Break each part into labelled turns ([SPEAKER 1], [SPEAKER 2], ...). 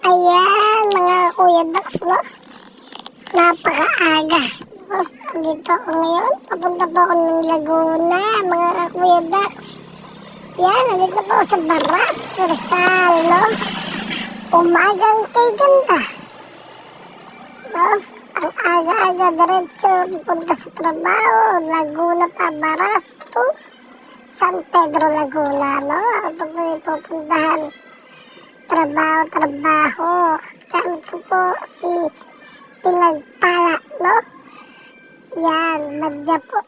[SPEAKER 1] Ayan, mga Kuya Dax, no? Napakaaga. No? Andito ako ngayon. Papunta po ako ng Laguna, mga Kuya Dax. Yan, andito po ako sa Baras, Rizal, no? Umagang kay ganda. No? Ang aga-aga, diretso, pupunta sa trabaho. Laguna pa, Baras to San Pedro, Laguna, no? Ito po yung pupuntahan. Trabaho. Gamit ko po si Pinagpala, no? Yan, badya po.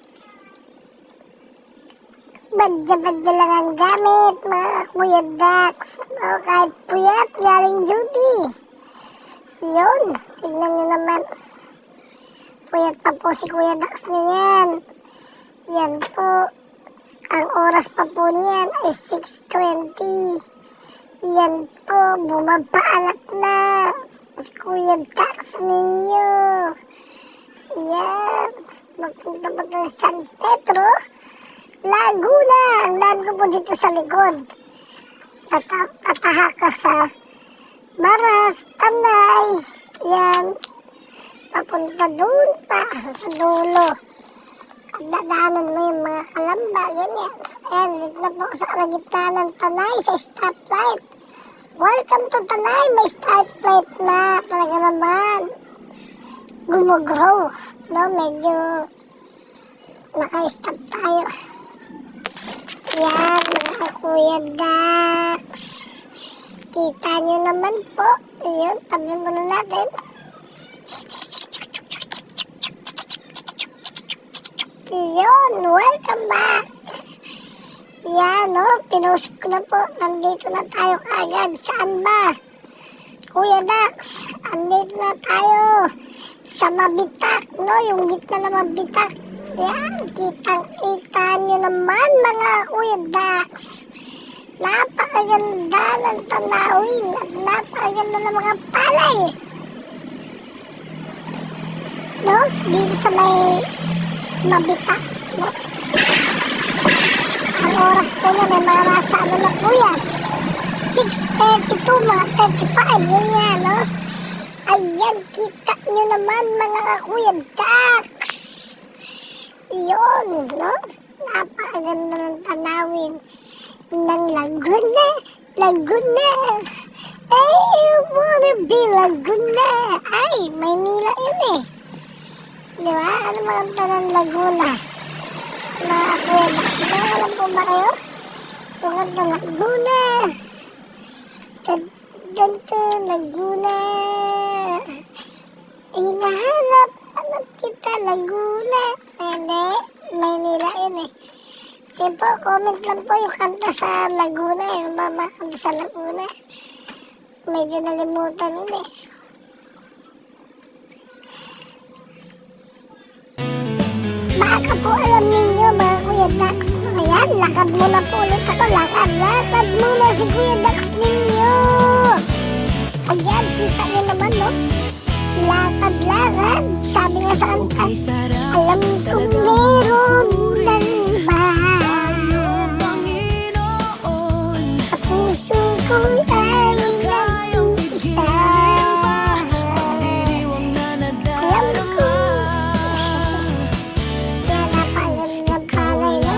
[SPEAKER 1] Badya lang ang gamit, mga Kuya Dax. No? Kahit puyat, galing duty. Yun, tignan nyo naman. Puyat pa po si Kuya Dax nyo yan. Yan po. Ang oras pa po niyan ay 6:20. Yan po, bumabaalat na si Kuya Dax ninyo. Yan, magpunta po ng San Pedro, Laguna. Ang daan ko po dito sa likod. Tataha ka sa Baras, Tanay. Yan, papunta doon pa sa dulo. At dadaanan mo yung mga kalamba, ganyan. Ayan, dito na po sa gitna ng Tanay sa stoplight. Welcome to Tanay, may stoplight na. Talaga naman. Gumugrow. No, medyo naka-stop tayo. Yan, mga Kuya Dax. Kita nyo naman po. Ayun, tabi mo na natin. Yun, welcome back. Yan, no, pinost ko na po. Nandito na tayo kaagad. Saan ba? Kuya Dax, andito na tayo sa Mabitak, no? Yung gitna na Mabitak. Yan, kitang-kita nyo naman, mga Kuya Dax. Napakaganda ng tanawin at napakaganda ng mga palay. No? Dito sa may Mabitak, no? Ang oras po niya, may mga nasa ano na po yan. 6:32, mga 35, yun yan, no? Ayan, kita nyo naman, mga Kuya Dax. Yun, no? Napakaganda ng tanawin ng Laguna. Ay, I wanna be Laguna. Ay, Maynila yun eh. Di ba? Ano mga tanong Laguna? Mga Kuya Dax, alam po ba kayo? Mga Laguna. Ganito, Laguna. Hinahanap kita, Laguna. Hindi, Maynila yun eh. Sige po, comment lang po yung kanta sa Laguna. Yung mga kanta sa Laguna. Medyo nalimutan yun eh. Baka po alam ninyo, mga Kuya Dax. Ayan, lakad muna po ulit ako. Lakad muna si Kuya Dax ninyo. Ayan, kita nyo naman, no? Lakad. Sabi nga sa kanta, alam kong meron ng iba. Sa puso ko ay nag-iisa. Alam ko. Kaya napaganda ng palay, no?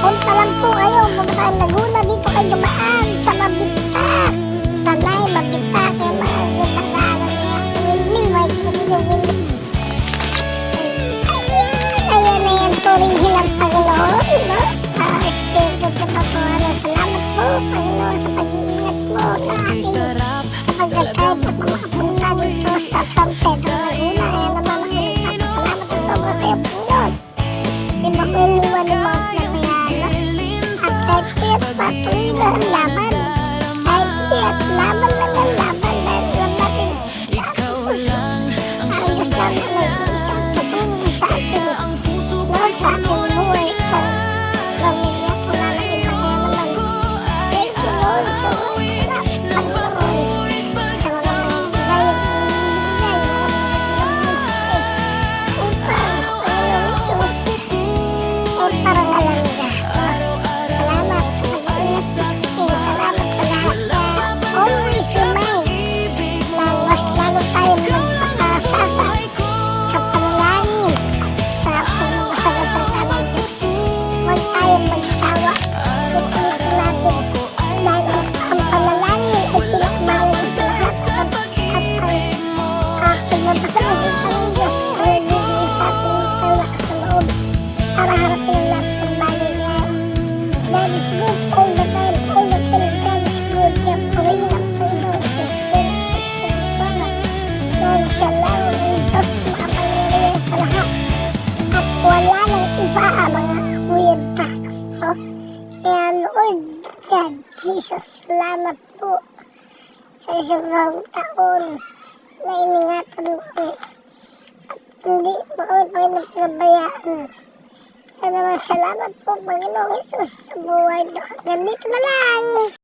[SPEAKER 1] Punta lang po kayo, pumunta ang Laguna, dito kayo dumaan sa Mabitak. Tanay, Mabitak, yung mga gitagalan niya. Ayan, purihin ang Panginoon, no? Sa Espiritu de Patuano. Salamat po, Panginoon, sa pag-iingat mo sa akin. Sa pagkakait at makapunta dito sa San Pedro, Laguna. Ayan naman, salamat na sobra sa iyo, Panginoon. Di ba ko iniwan ng mga at kahit patuloy na ang laban. Kahit laban na lang God, Jesus, salamat po sa isang taon na iningatan mo kami at hindi mo kami, Panginoon, pinabayaan. Kaya naman salamat po, Panginoong Jesus, sa buhay. Hanggang dito na lang.